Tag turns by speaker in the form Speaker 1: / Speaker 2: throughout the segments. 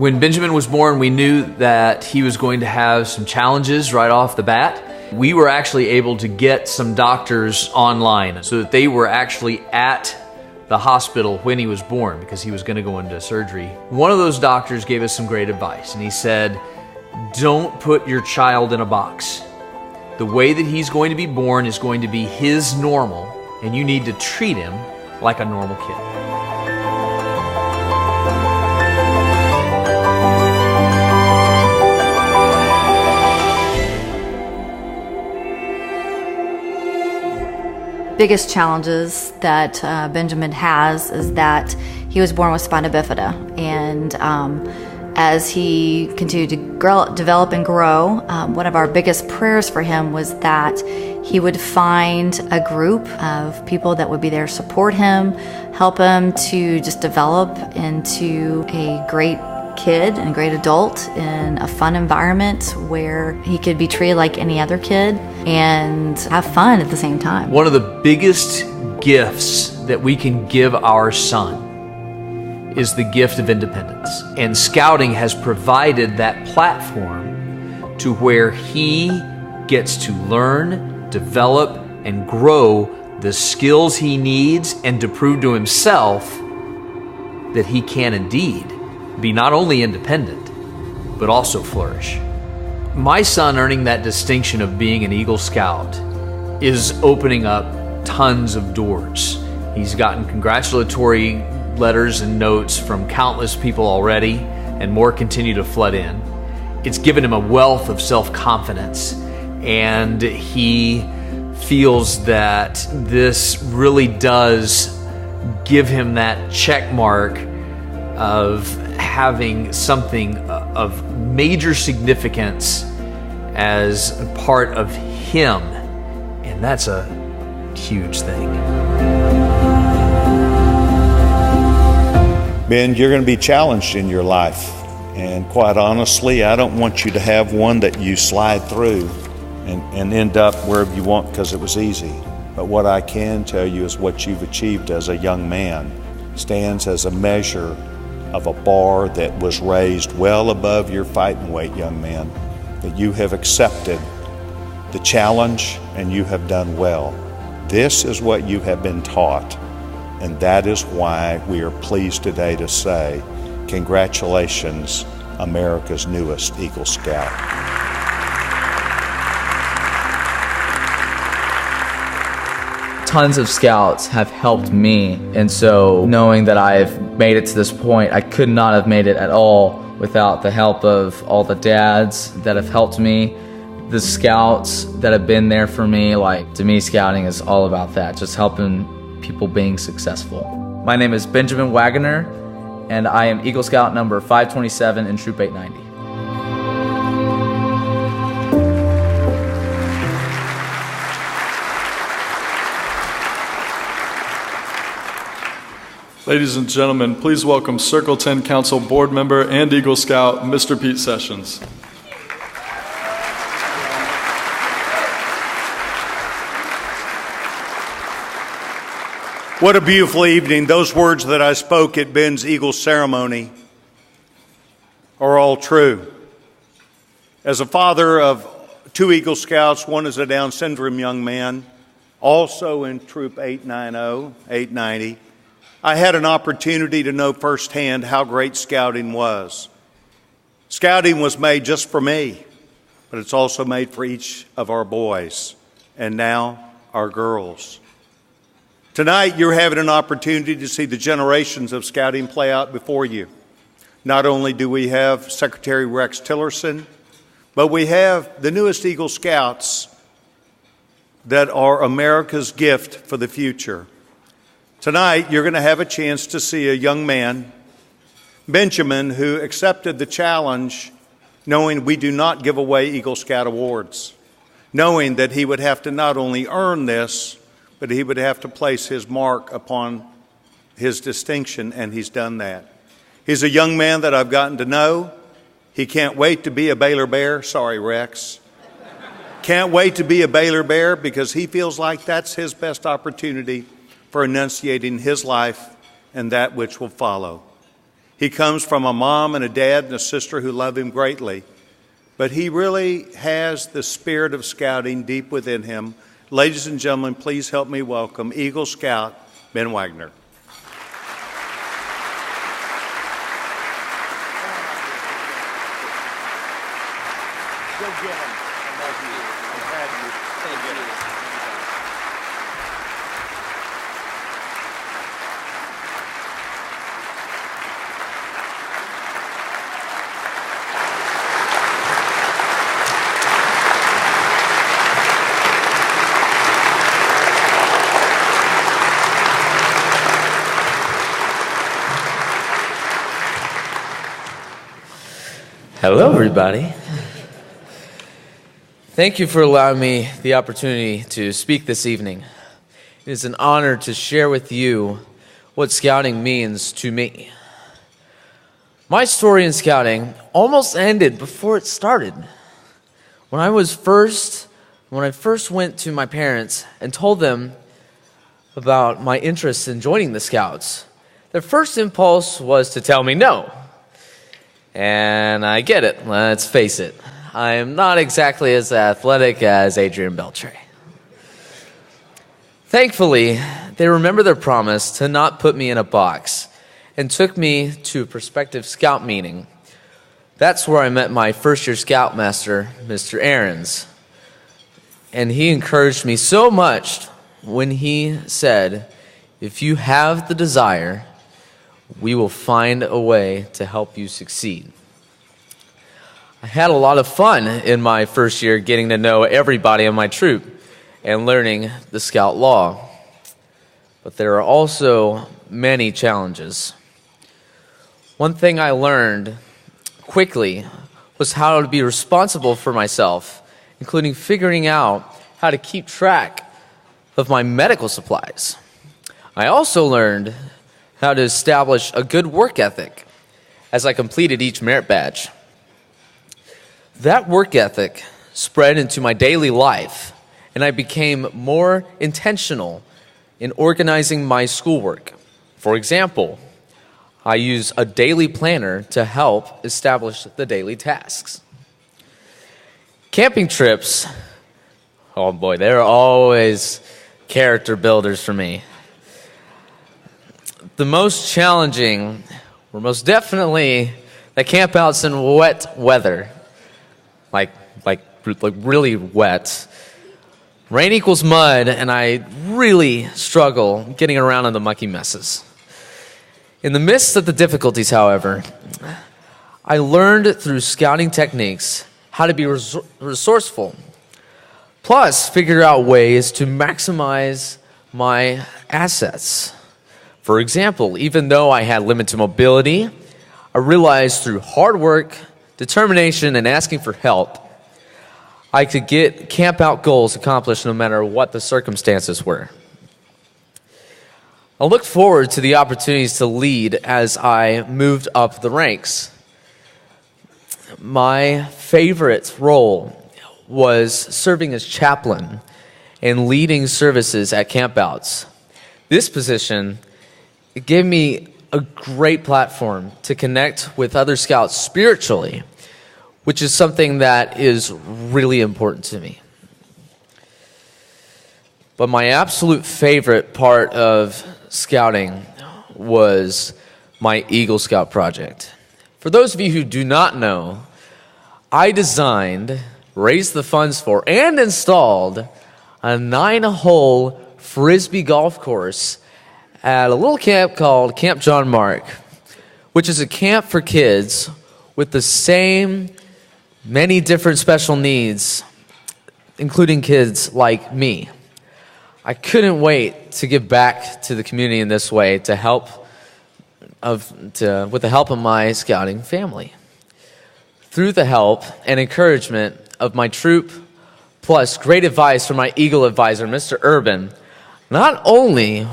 Speaker 1: When Benjamin was born, we knew that he was going to have some challenges right off the bat. We were actually able to get some doctors online so that they were actually at the hospital when he was born because he was going to go into surgery. One of those doctors gave us some great advice, and he said, don't put your child in a box. The way that he's going to be born is going to be his normal, and you need to treat him like a normal kid.
Speaker 2: Biggest challenges that Benjamin has is that he was born with spina bifida, and as he continued to develop and grow, one of our biggest prayers for him was that he would find a group of people that would be there to support him, help him to just develop into a great kid and great adult in a fun environment where he could be treated like any other kid and have fun at the same time.
Speaker 1: One of the biggest gifts that we can give our son is the gift of independence. And Scouting has provided that platform to where he gets to learn, develop, and grow the skills he needs and to prove to himself that he can indeed be not only independent, but also flourish. My son earning that distinction of being an Eagle Scout is opening up tons of doors. He's gotten congratulatory letters and notes from countless people already, and more continue to flood in. It's given him a wealth of self-confidence, and he feels that this really does give him that check mark of having something of major significance as a part of him, and that's a huge thing.
Speaker 3: Ben, you're going to be challenged in your life, and quite honestly, I don't want you to have one that you slide through and end up wherever you want because it was easy. But what I can tell you is what you've achieved as a young man stands as a measure of a bar that was raised well above your fighting weight, young man. That you have accepted the challenge and you have done well. This is what you have been taught, and that is why we are pleased today to say, congratulations, America's newest Eagle Scout.
Speaker 4: Tons of scouts have helped me, and so knowing that I've made it to this point, I could not have made it at all without the help of all the dads that have helped me, the scouts that have been there for me. Like, to me, scouting is all about that, just helping people being successful. My name is Benjamin Wagoner, and I am Eagle Scout number 527 in Troop 890.
Speaker 5: Ladies and gentlemen, please welcome Circle 10 Council Board Member and Eagle Scout, Mr. Pete Sessions.
Speaker 3: What a beautiful evening. Those words that I spoke at Ben's Eagle ceremony are all true. As a father of two Eagle Scouts, one is a Down syndrome young man, also in Troop 890, I had an opportunity to know firsthand how great scouting was. Scouting was made just for me, but it's also made for each of our boys, and now our girls. Tonight, you're having an opportunity to see the generations of scouting play out before you. Not only do we have Secretary Rex Tillerson, but we have the newest Eagle Scouts that are America's gift for the future. Tonight, you're going to have a chance to see a young man, Benjamin, who accepted the challenge knowing we do not give away Eagle Scout awards, knowing that he would have to not only earn this, but he would have to place his mark upon his distinction, and he's done that. He's a young man that I've gotten to know. He can't wait to be a Baylor Bear. Sorry, Rex. Can't wait to be a Baylor Bear because he feels like that's his best opportunity for enunciating his life and that which will follow. He comes from a mom and a dad and a sister who love him greatly. But he really has the spirit of scouting deep within him. Ladies and gentlemen, please help me welcome Eagle Scout Ben Wagner. Go get him. I love you. I'm glad you. Go get him.
Speaker 6: Hello, everybody. Thank you for allowing me the opportunity to speak this evening. It is an honor to share with you what scouting means to me. My story in scouting almost ended before it started. When I first went to my parents and told them about my interest in joining the Scouts, their first impulse was to tell me no. And I get it, let's face it. I am not exactly as athletic as Adrian Beltre. Thankfully, they remember their promise to not put me in a box and took me to a prospective scout meeting. That's where I met my first-year scoutmaster, Mr. Ahrens. And he encouraged me so much when he said, if you have the desire, we will find a way to help you succeed. I had a lot of fun in my first year getting to know everybody in my troop and learning the Scout law. But there are also many challenges. One thing I learned quickly was how to be responsible for myself, including figuring out how to keep track of my medical supplies. I also learned how to establish a good work ethic as I completed each merit badge. That work ethic spread into my daily life, and I became more intentional in organizing my schoolwork. For example, I use a daily planner to help establish the daily tasks. Camping trips, oh boy, they're always character builders for me. The most challenging were most definitely the campouts in wet weather, like really wet. Rain equals mud, and I really struggle getting around in the mucky messes. In the midst of the difficulties, however, I learned through scouting techniques how to be resourceful, plus figure out ways to maximize my assets. For example, even though I had limited mobility, I realized through hard work, determination, and asking for help, I could get camp out goals accomplished no matter what the circumstances were. I looked forward to the opportunities to lead as I moved up the ranks. My favorite role was serving as chaplain and leading services at campouts. This position gave me a great platform to connect with other scouts spiritually, which is something that is really important to me. But my absolute favorite part of scouting was my Eagle Scout project. For those of you who do not know, I designed, raised the funds for, and installed a 9-hole Frisbee golf course at a little camp called Camp John Mark, which is a camp for kids with the same many different special needs, including kids like me. I couldn't wait to give back to the community in this way with the help of my scouting family. Through the help and encouragement of my troop, plus great advice from my Eagle advisor, Mr. Urban, not only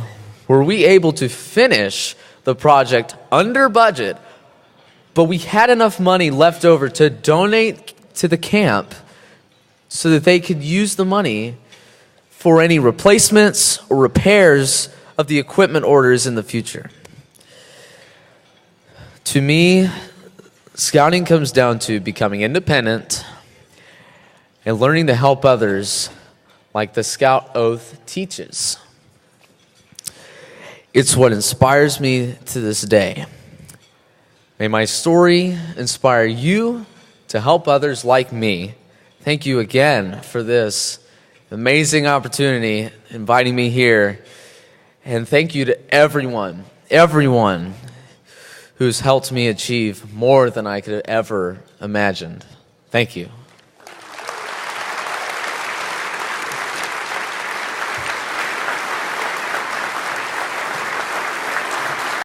Speaker 6: were we able to finish the project under budget, but we had enough money left over to donate to the camp so that they could use the money for any replacements or repairs of the equipment orders in the future. To me, scouting comes down to becoming independent and learning to help others like the Scout Oath teaches. It's what inspires me to this day. May my story inspire you to help others like me. Thank you again for this amazing opportunity, inviting me here. And thank you to everyone who's helped me achieve more than I could have ever imagined. Thank you.